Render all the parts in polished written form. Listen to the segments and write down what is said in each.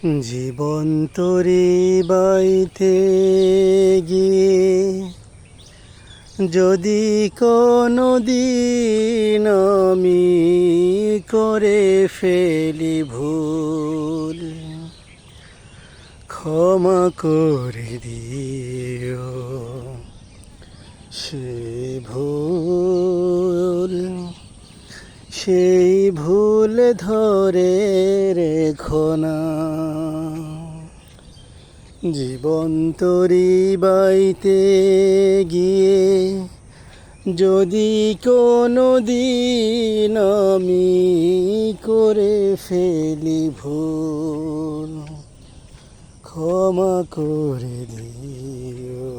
জীবন তরি বাইতে গিয়ে যদি কোনো দিন আমি করে ফেলি ভুল, ক্ষমা করে দিও সে ভুল। সেই ভুল ধরে রেখো না। জীবন তরি বাইতে গিয়ে যদি কোনো দিন আমি করে ফেলি ভুল, ক্ষমা করে দিও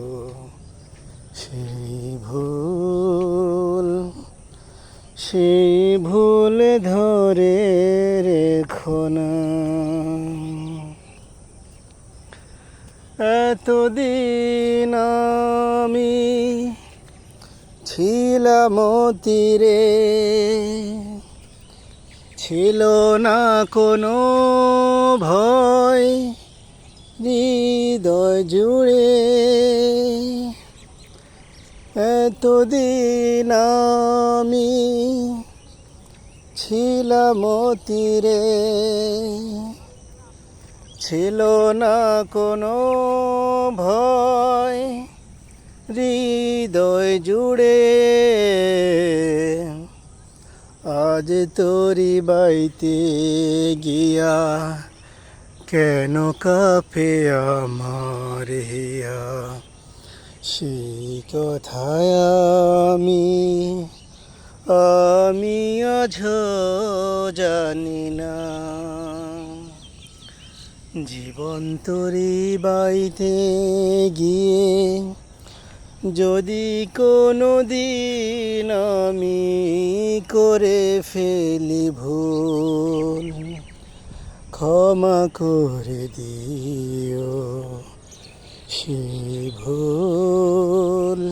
সেই ভুল। সেই ভুল ধরে রেখো না। এতদিন আমি ছিলাম তীরে, ছিল না কোনো ভয় হৃদয় জুড়ে। এতদিন আমি ছিলাম তীরে, ছিল না কোনো ভয় হৃদয় জুড়ে। আজ তোরি বাইতে গিয়া কেন কাঁপে আমার হিয়া, সেই কথায় আমি আজও জানি না। জীবন তরি বাইতে গিয়ে যদি কোনো দিন আমি করে ফেলি ভুল, ক্ষমা করে দিও সে ভুল।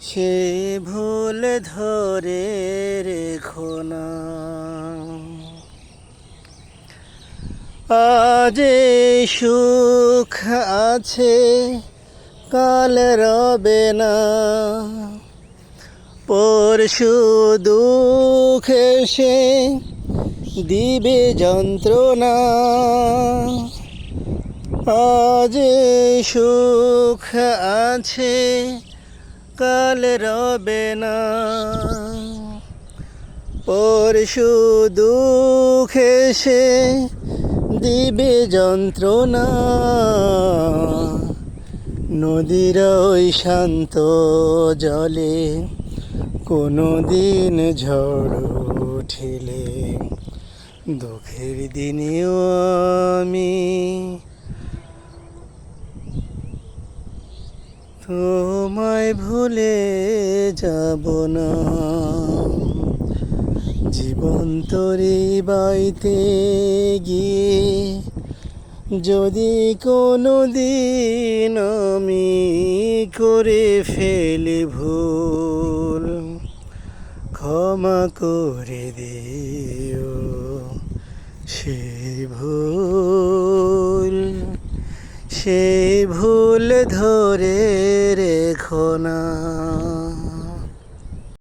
সে ভুল ধরে রেখো না। আজ সুখ আছে কাল রবে না, পরশু দুঃখ এসে দিবে যন্ত্রণা। আজ সুখ আছে কাল রবে না, পরশু দুঃখ এসে দিবে যন্ত্রণা। নদীর ওই শান্ত জলে কোনো দিন ঝড় উঠিলে, দুঃখের দিনেও আমি তোমায় ভুলে যাব না। জীবন তরি বাইতে গিয়ে যদি কোনো দিন আমি করে ফেলি ভুল, ক্ষমা করে দিও সেই ভুল। সেই ভুল ধরে রেখো না।